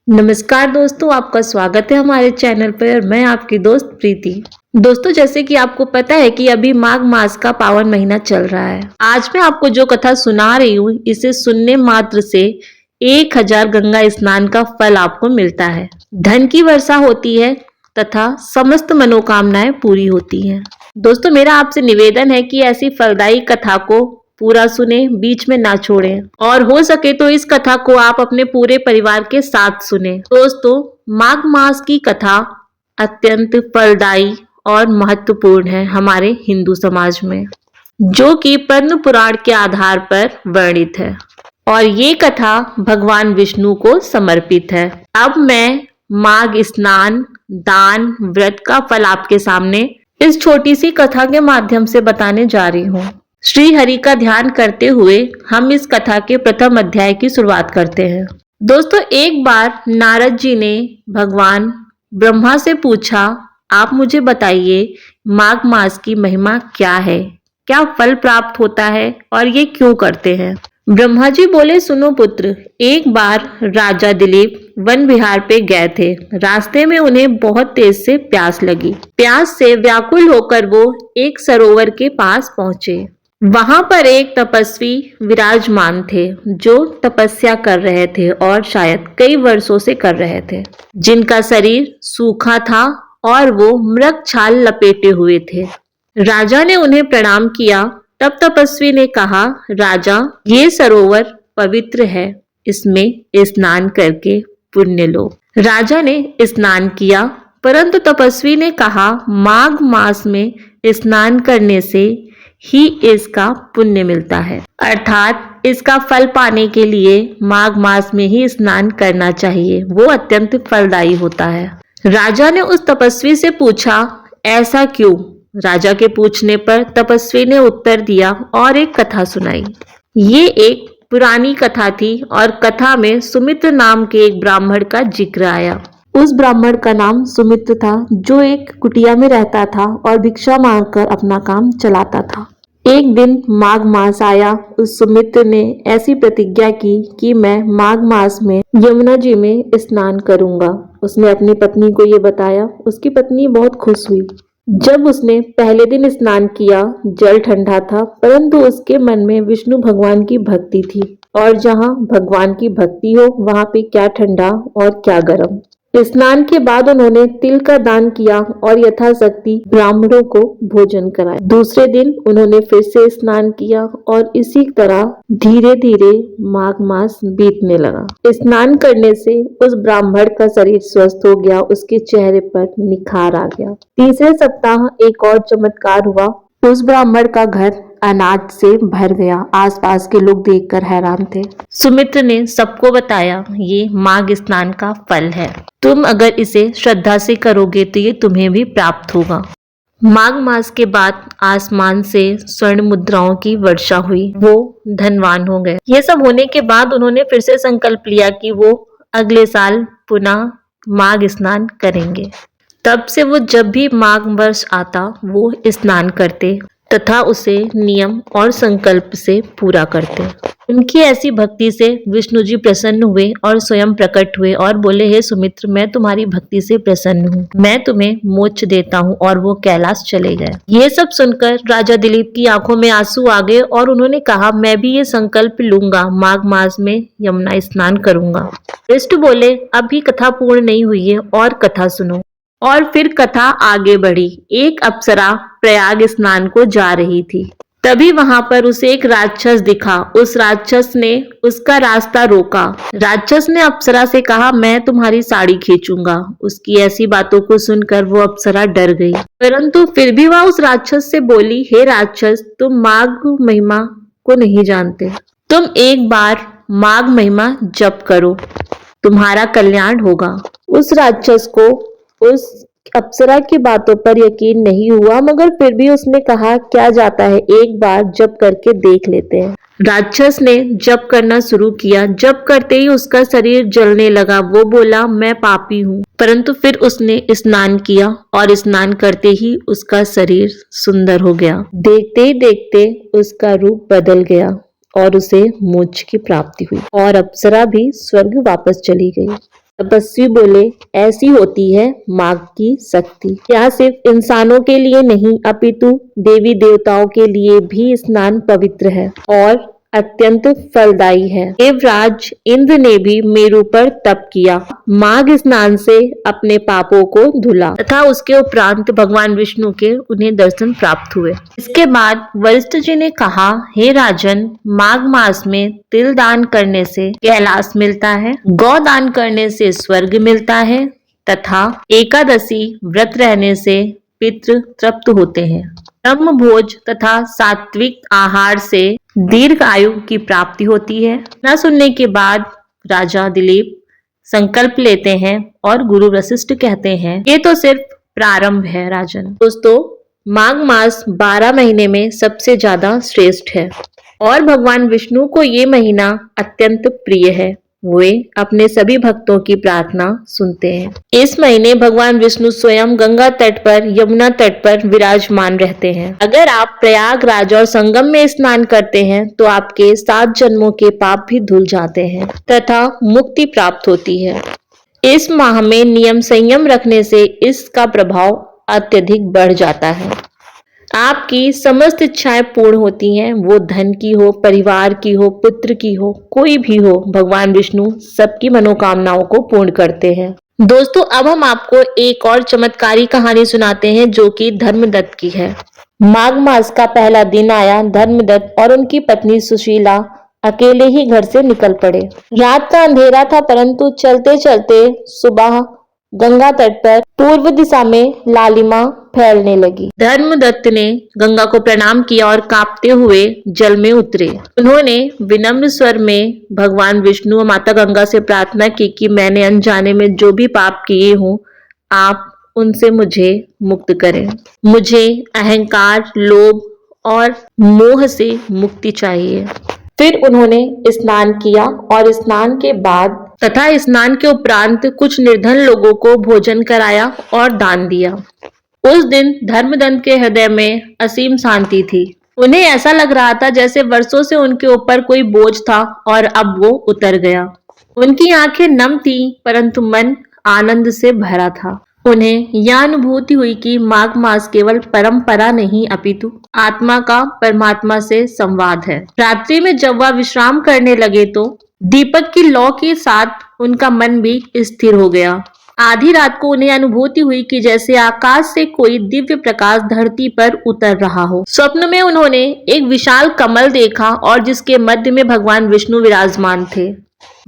नमस्कार दोस्तों, आपका स्वागत है हमारे चैनल पर। मैं आपकी दोस्त प्रीति। दोस्तों, जैसे कि आपको पता है कि अभी माघ मास का पावन महीना चल रहा है। आज मैं आपको जो कथा सुना रही हूँ, इसे सुनने मात्र से 1000 गंगा स्नान का फल आपको मिलता है। धन की वर्षा होती है तथा समस्त मनोकामनाएं पूरी होती हैं। दोस्तों, मेरा आपसे निवेदन है कि ऐसी फलदायी कथा को पूरा सुने, बीच में ना छोड़ें और हो सके तो इस कथा को आप अपने पूरे परिवार के साथ सुने। दोस्तों, माघ मास की कथा अत्यंत फलदायी और महत्वपूर्ण है हमारे हिंदू समाज में, जो कि पद्म पुराण के आधार पर वर्णित है और ये कथा भगवान विष्णु को समर्पित है। अब मैं माघ स्नान, दान, व्रत का फल आपके सामने इस छोटी सी कथा के माध्यम से बताने जा रही हूँ। श्री हरि का ध्यान करते हुए हम इस कथा के प्रथम अध्याय की शुरुआत करते हैं। दोस्तों, एक बार नारद जी ने भगवान ब्रह्मा से पूछा, आप मुझे बताइए माघ मास की महिमा क्या है, क्या फल प्राप्त होता है और ये क्यों करते हैं। ब्रह्मा जी बोले, सुनो पुत्र, एक बार राजा दिलीप वन विहार पे गए थे। रास्ते में उन्हें बहुत तेज से प्यास लगी। प्यास से व्याकुल होकर वो एक सरोवर के पास पहुंचे। वहां पर एक तपस्वी विराजमान थे जो तपस्या कर रहे थे और शायद कई वर्षों से कर रहे थे, जिनका शरीर सूखा था और वो मृग छाल लपेटे हुए थे। राजा ने उन्हें प्रणाम किया। तब तपस्वी ने कहा, राजा, ये सरोवर पवित्र है, इसमें स्नान करके पुण्य लो। राजा ने स्नान किया, परंतु तपस्वी ने कहा, माघ मास में स्नान करने से ही इसका पुण्य मिलता है, अर्थात इसका फल पाने के लिए माघ मास में ही स्नान करना चाहिए, वो अत्यंत फलदायी होता है। राजा ने उस तपस्वी से पूछा, ऐसा क्यों। राजा के पूछने पर तपस्वी ने उत्तर दिया और एक कथा सुनाई। ये एक पुरानी कथा थी और कथा में सुमित्र नाम के एक ब्राह्मण का जिक्र आया। उस ब्राह्मण का नाम सुमित्र था, जो एक कुटिया में रहता था और भिक्षा मांगकर अपना काम चलाता था। एक दिन माघ मास आया। उस सुमित्र ने ऐसी प्रतिज्ञा की कि मैं माघ मास में यमुना जी में स्नान करूंगा। उसने अपनी पत्नी को ये बताया। उसकी पत्नी बहुत खुश हुई। जब उसने पहले दिन स्नान किया, जल ठंडा था, परंतु उसके मन में विष्णु भगवान की भक्ति थी और जहाँ भगवान की भक्ति हो वहाँ पे क्या ठंडा और क्या गर्म। स्नान के बाद उन्होंने तिल का दान किया और यथाशक्ति ब्राह्मणों को भोजन कराया। दूसरे दिन उन्होंने फिर से स्नान किया और इसी तरह धीरे धीरे माघ मास बीतने लगा। स्नान करने से उस ब्राह्मण का शरीर स्वस्थ हो गया, उसके चेहरे पर निखार आ गया। तीसरे सप्ताह एक और चमत्कार हुआ। उस ब्राह्मण का घर अनाज से भर गया। आसपास के लोग देखकर हैरान थे। सुमित्र ने सबको बताया, ये माघ स्नान का फल है, तुम अगर इसे श्रद्धा से करोगे तो ये तुम्हें भी प्राप्त होगा। माघ मास के बाद आसमान से स्वर्ण मुद्राओं की वर्षा हुई। वो धनवान हो गए। ये सब होने के बाद उन्होंने फिर से संकल्प लिया कि वो अगले साल पुनः माघ स्नान करेंगे। तब से वो जब भी माघ वर्ष आता वो स्नान करते तथा उसे नियम और संकल्प से पूरा करते। उनकी ऐसी भक्ति से विष्णु जी प्रसन्न हुए और स्वयं प्रकट हुए और बोले, हे सुमित्र, मैं तुम्हारी भक्ति से प्रसन्न हूँ, मैं तुम्हें मोक्ष देता हूँ। और वो कैलाश चले गए। ये सब सुनकर राजा दिलीप की आंखों में आंसू आ गए और उन्होंने कहा, मैं भी ये संकल्प लूंगा, माघ मास में यमुना स्नान करूंगा। विष्णु बोले, अभी कथा पूर्ण नहीं हुई है और कथा सुनो। और फिर कथा आगे बढ़ी। एक अप्सरा प्रयाग स्नान को जा रही थी। तभी वहां पर उसे एक राक्षस दिखा। उस राक्षस ने उसका रास्ता रोका। राक्षस ने अप्सरा से कहा, मैं तुम्हारी साड़ी खींचूंगा। उसकी ऐसी बातों को सुनकर वो अप्सरा डर गई, परंतु फिर भी वह उस राक्षस से बोली, हे राक्षस, तुम माघ महिमा को नहीं जानते। तुम एक बार माघ महिमा जप करो, तुम्हारा कल्याण होगा। उस राक्षस को उस अप्सरा की बातों पर यकीन नहीं हुआ, मगर फिर भी उसने कहा, क्या जाता है, एक बार जप करके देख लेते हैं। राक्षस ने जप करना शुरू किया। जप करते ही उसका शरीर जलने लगा। वो बोला, मैं पापी हूँ, परंतु फिर उसने स्नान किया और स्नान करते ही उसका शरीर सुंदर हो गया। देखते ही देखते उसका रूप बदल गया और उसे मोक्ष की प्राप्ति हुई और अप्सरा भी स्वर्ग वापस चली गई। तपस्वी बोले, ऐसी होती है माघ की शक्ति। यह सिर्फ इंसानों के लिए नहीं अपितु देवी देवताओं के लिए भी स्नान पवित्र है और अत्यंत फलदायी है। देवराज इंद्र ने भी मेरु पर तप किया, माघ स्नान से अपने पापों को धुला तथा उसके उपरांत भगवान विष्णु के उन्हें दर्शन प्राप्त हुए। इसके बाद वशिष्ठ जी ने कहा, हे राजन, माघ मास में तिल दान करने से कैलाश मिलता है, गौ दान करने से स्वर्ग मिलता है तथा एकादशी व्रत रहने से पितृ तृप्त होते हैं। ब्रह्म भोज तथा सात्विक आहार से दीर्घ आयु की प्राप्ति होती है। न सुनने के बाद राजा दिलीप संकल्प लेते हैं और गुरु वशिष्ठ कहते हैं, ये तो सिर्फ प्रारंभ है राजन। दोस्तों, माघ मास 12 महीने में सबसे ज्यादा श्रेष्ठ है और भगवान विष्णु को ये महीना अत्यंत प्रिय है। वे अपने सभी भक्तों की प्रार्थना सुनते हैं। इस महीने भगवान विष्णु स्वयं गंगा तट पर, यमुना तट पर विराजमान रहते हैं। अगर आप प्रयागराज और संगम में स्नान करते हैं तो आपके 7 जन्मों के पाप भी धुल जाते हैं तथा मुक्ति प्राप्त होती है। इस माह में नियम संयम रखने से इसका प्रभाव अत्यधिक बढ़ जाता है। आपकी समस्त इच्छाएं पूर्ण होती हैं, वो धन की हो, परिवार की हो, पुत्र की हो, कोई भी हो, भगवान विष्णु सबकी मनोकामनाओं को पूर्ण करते हैं। दोस्तों, अब हम आपको एक और चमत्कारी कहानी सुनाते हैं जो कि धर्मदत्त की है। माघ मास का पहला दिन आया, धर्मदत्त और उनकी पत्नी सुशीला अकेले ही घर से निकल पड़े। रात का अंधेरा था, परंतु चलते चलते सुबह गंगा तट पर पूर्व दिशा में लालिमा फैलने लगी। धर्मदत्त ने गंगा को प्रणाम किया और कांपते हुए जल में उतरे। उन्होंने विनम्र स्वर में भगवान विष्णु और माता गंगा से प्रार्थना की कि मैंने अनजाने में जो भी पाप किए हों, आप उनसे मुझे मुक्त करें। मुझे अहंकार, लोभ और मोह से मुक्ति चाहिए। फिर उन्होंने स्नान किया और स्नान के बाद तथा स्नान के उपरांत कुछ निर्धन लोगों को भोजन कराया और दान दिया। उस दिन धर्मदत्त के हृदय में असीम शांति थी। उन्हें ऐसा लग रहा था जैसे वर्षों से उनके ऊपर कोई बोझ था और अब वो उतर गया। उनकी आंखें नम थीं, परंतु मन आनंद से भरा था। उन्हें यह अनुभूति हुई कि माघ मास केवल परंपरा नहीं अपितु आत्मा का परमात्मा से संवाद है। रात्रि में जब वह विश्राम करने लगे तो दीपक की लौ के साथ उनका मन भी स्थिर हो गया। आधी रात को उन्हें अनुभूति हुई कि जैसे आकाश से कोई दिव्य प्रकाश धरती पर उतर रहा हो। स्वप्न में उन्होंने एक विशाल कमल देखा और जिसके मध्य में भगवान विष्णु विराजमान थे।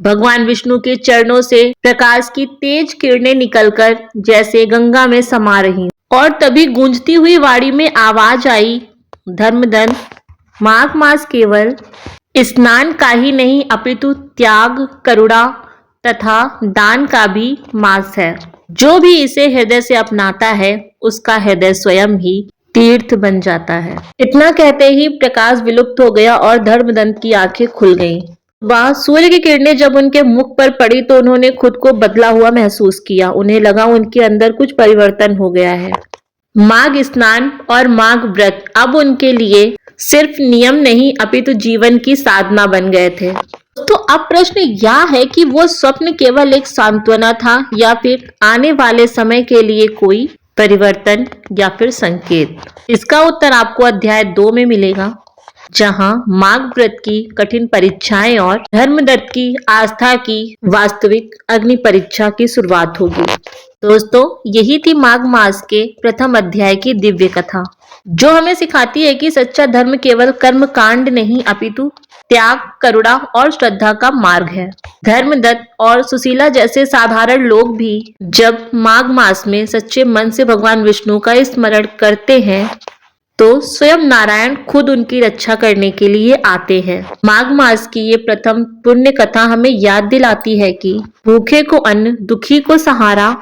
भगवान विष्णु के चरणों से प्रकाश की तेज किरणें निकलकर जैसे गंगा में समा रही और तभी गूंजती हुई वाणी में आवाज आई, धर्मदत्त, माघ मास केवल स्नान का ही नहीं अपितु त्याग, करुणा तथा दान का भी मास है। जो भी इसे हृदय से अपनाता है उसका हृदय स्वयं ही तीर्थ बन जाता है। इतना कहते ही प्रकाश विलुप्त हो गया और धर्मदत्त की आंखें खुल गईं। वह सूर्य की किरणें जब उनके मुख पर पड़ी तो उन्होंने खुद को बदला हुआ महसूस किया। उन्हें लगा उनके अंदर कुछ परिवर्तन हो गया है। माघ स्नान और माघ व्रत अब उनके लिए सिर्फ नियम नहीं अपितु जीवन की साधना बन गए थे। तो अब प्रश्न यह है कि वो स्वप्न केवल एक सांत्वना था या फिर आने वाले समय के लिए कोई परिवर्तन या फिर संकेत। इसका उत्तर आपको अध्याय 2 में मिलेगा, जहां माघ व्रत की कठिन परीक्षाएं और धर्मदत्त की आस्था की वास्तविक अग्नि परीक्षा की शुरुआत होगी। दोस्तों, यही थी माघ मास के प्रथम अध्याय की दिव्य कथा, जो हमें सिखाती है कि सच्चा धर्म केवल कर्म कांड नहीं अपितु त्याग, करुणा और श्रद्धा का मार्ग है। धर्मदत्त और सुशीला जैसे साधारण लोग भी जब माघ मास में सच्चे मन से भगवान विष्णु का स्मरण करते हैं तो स्वयं नारायण खुद उनकी रक्षा करने के लिए आते हैं। माघ मास की ये प्रथम पुण्य कथा हमें याद दिलाती है कि भूखे को अन्न, दुखी को सहारा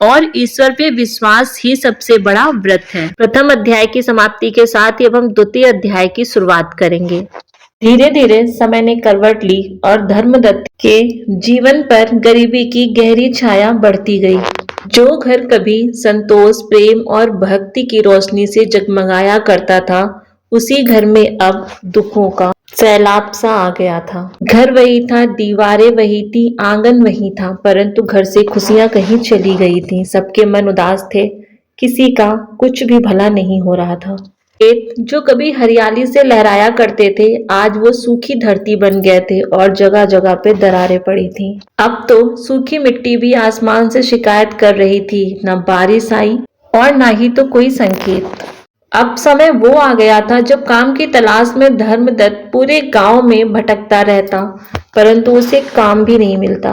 और ईश्वर पे विश्वास ही सबसे बड़ा व्रत है। प्रथम अध्याय की समाप्ति के साथ ही अब हम द्वितीय अध्याय की शुरुआत करेंगे। धीरे धीरे समय ने करवट ली और धर्मदत्त के जीवन पर गरीबी की गहरी छाया बढ़ती गई। जो घर कभी संतोष, प्रेम और भक्ति की रोशनी से जगमगाया करता था, उसी घर में अब दुखों का सैलाब सा आ गया था। घर वही था, दीवारें वही थी, आंगन वही था, परंतु घर से खुशियां कहीं चली गई थी। सबके मन उदास थे, किसी का कुछ भी भला नहीं हो रहा था। खेत जो कभी हरियाली से लहराया करते थे, आज वो सूखी धरती बन गए थे और जगह जगह पे दरारें पड़ी थी। अब तो सूखी मिट्टी भी आसमान से शिकायत कर रही थी, न बारिश आई और ना ही तो कोई संकेत। अब समय वो आ गया था जब काम की तलाश में धर्मदत्त पूरे गांव में भटकता रहता, परंतु उसे काम भी नहीं मिलता।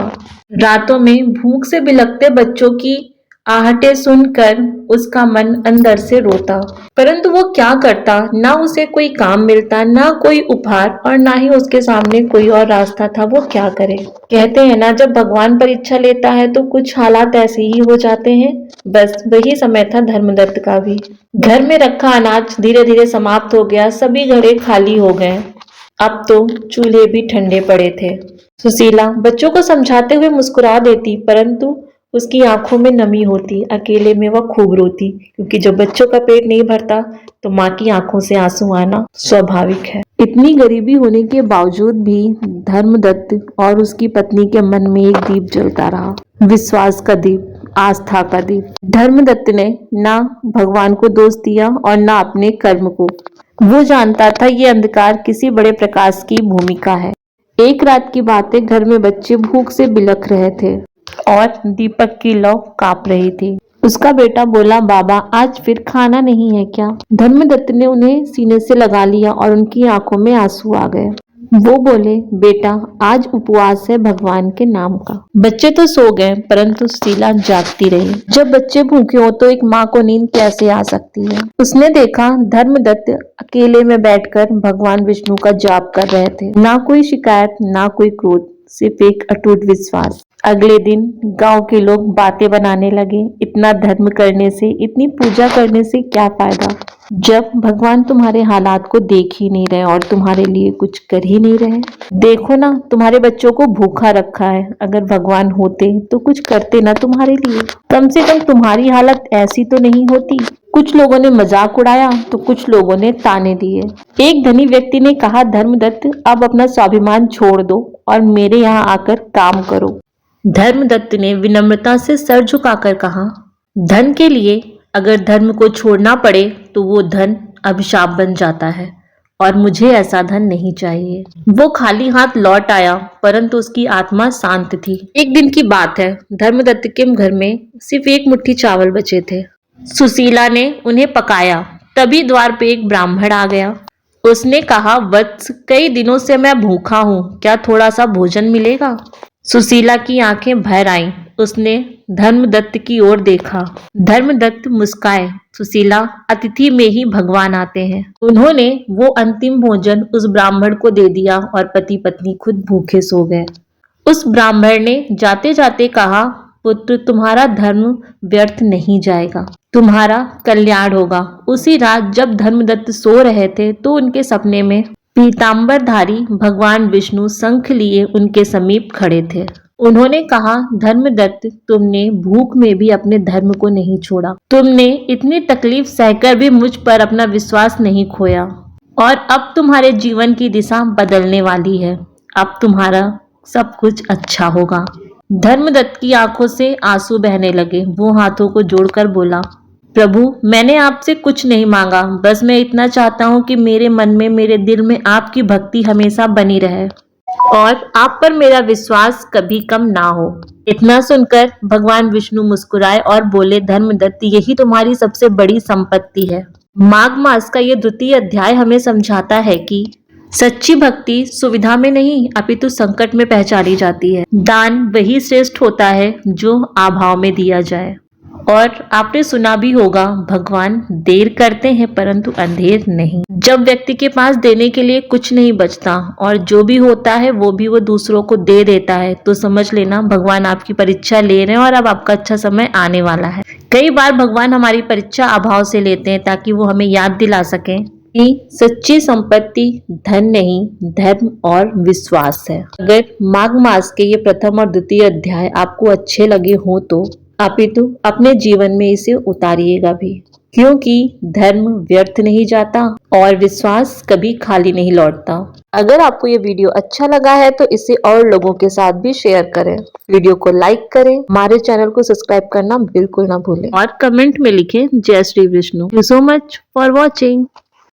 रातों में भूख से बिलखते बच्चों की आहटें सुनकर उसका मन अंदर से रोता, परंतु वो क्या करता। ना उसे कोई काम मिलता, ना कोई उपहार और ना ही उसके सामने कोई और रास्ता था। वो क्या करे। कहते हैं ना, जब भगवान परीक्षा लेता है तो कुछ हालात ऐसे ही हो जाते हैं। बस वही समय था धर्मदत्त का भी। घर में रखा अनाज धीरे धीरे समाप्त हो गया, सभी घड़े खाली हो गए। अब तो चूल्हे भी ठंडे पड़े थे। सुशीला बच्चों को समझाते हुए मुस्कुरा देती, परंतु उसकी आंखों में नमी होती। अकेले में वह खूब रोती, क्योंकि जब बच्चों का पेट नहीं भरता तो माँ की आंखों से आंसू आना स्वाभाविक है। इतनी गरीबी होने के बावजूद भी धर्मदत्त और उसकी पत्नी के मन में एक दीप जलता रहा, विश्वास का दीप, आस्था का दीप। धर्मदत्त ने ना भगवान को दोष दिया और ना अपने कर्म को। वो जानता था ये अंधकार किसी बड़े प्रकाश की भूमिका है। एक रात की बात है, घर में बच्चे भूख से बिलख रहे थे और दीपक की लौ कांप रही थी। उसका बेटा बोला, बाबा आज फिर खाना नहीं है क्या? धर्मदत्त ने उन्हें सीने से लगा लिया और उनकी आंखों में आंसू आ गए। वो बोले, बेटा आज उपवास है भगवान के नाम का। बच्चे तो सो गए, परंतु शीला जागती रही। जब बच्चे भूखे हो तो एक माँ को नींद कैसे आ सकती है। उसने देखा धर्मदत्त अकेले में बैठकर भगवान विष्णु का जाप कर रहे थे। ना कोई शिकायत, ना कोई क्रोध, सिर्फ एक अटूट विश्वास। अगले दिन गांव के लोग बातें बनाने लगे, इतना धर्म करने से, इतनी पूजा करने से क्या फायदा, जब भगवान तुम्हारे हालात को देख ही नहीं रहे और तुम्हारे लिए कुछ कर ही नहीं रहे। देखो ना, तुम्हारे बच्चों को भूखा रखा है। अगर भगवान होते तो कुछ करते ना तुम्हारे लिए। कम से कम तुम्हारी हालत ऐसी तो नहीं होती। कुछ लोगों ने मजाक उड़ाया तो कुछ लोगों ने ताने दिए। एक धनी व्यक्ति ने कहा, धर्मदत्त अब अपना स्वाभिमान छोड़ दो और मेरे यहाँ आकर काम करो। धर्मदत्त ने विनम्रता से सर झुकाकर कहा, धन के लिए अगर धर्म को छोड़ना पड़े तो वो धन अभिशाप बन जाता है और मुझे ऐसा धन नहीं चाहिए। वो खाली हाथ लौट आया, परंतु उसकी आत्मा शांत थी। एक दिन की बात है, धर्मदत्त के घर में सिर्फ एक मुट्ठी चावल बचे थे। सुशीला ने उन्हें पकाया, तभी द्वार पे एक ब्राह्मण आ गया। उसने कहा, वत्स कई दिनों से मैं भूखा हूँ, क्या थोड़ा सा भोजन मिलेगा? सुशीला की आंखें भर आईं। उसने धर्मदत्त की ओर देखा। धर्मदत्त मुस्काए, सुशीला अतिथि में ही भगवान आते हैं। उन्होंने वो अंतिम भोजन उस ब्राह्मण को दे दिया और पति पत्नी खुद भूखे सो गए। उस ब्राह्मण ने जाते जाते कहा, पुत्र तुम्हारा धर्म व्यर्थ नहीं जाएगा, तुम्हारा कल्याण होगा। उसी रात जब धर्मदत्त सो रहे थे तो उनके सपने में पीतांबरधारी भगवान विष्णु शंख लिए उनके समीप खड़े थे। उन्होंने कहा, धर्मदत्त तुमने भूख में भी अपने धर्म को नहीं छोड़ा, तुमने इतनी तकलीफ सहकर भी मुझ पर अपना विश्वास नहीं खोया और अब तुम्हारे जीवन की दिशा बदलने वाली है। अब तुम्हारा सब कुछ अच्छा होगा। धर्मदत्त की आंखों से आंसू बहने लगे। वो हाथों को जोड़कर बोला, प्रभु मैंने आपसे कुछ नहीं मांगा, बस मैं इतना चाहता हूँ कि मेरे मन में, मेरे दिल में आपकी भक्ति हमेशा बनी रहे और आप पर मेरा विश्वास कभी कम ना हो। इतना सुनकर भगवान विष्णु मुस्कुराए और बोले, धर्मदत्त यही तुम्हारी सबसे बड़ी संपत्ति है। माघ मास का ये द्वितीय अध्याय हमें समझाता है कि सच्ची भक्ति सुविधा में नहीं अपितु संकट में पहचानी जाती है। दान वही श्रेष्ठ होता है जो अभाव में दिया जाए। और आपने सुना भी होगा, भगवान देर करते हैं परंतु अंधेर नहीं। जब व्यक्ति के पास देने के लिए कुछ नहीं बचता और जो भी होता है वो भी वो दूसरों को दे देता है, तो समझ लेना भगवान आपकी परीक्षा ले रहे हैं और अब आपका अच्छा समय आने वाला है। कई बार भगवान हमारी परीक्षा अभाव से लेते हैं ताकि वो हमें याद दिला सकें कि सच्ची संपत्ति धन नहीं, धर्म और विश्वास है। अगर माघ मास के ये प्रथम और द्वितीय अध्याय आपको अच्छे लगे हो तो अपितु अपने जीवन में इसे उतारिएगा भी। क्योंकि धर्म व्यर्थ नहीं जाता और विश्वास कभी खाली नहीं लौटता। अगर आपको ये वीडियो अच्छा लगा है तो इसे और लोगों के साथ भी शेयर करें। वीडियो को लाइक करें, हमारे चैनल को सब्सक्राइब करना बिल्कुल ना भूलें और कमेंट में लिखें जय Shri Vishnu. Thank you so much for watching.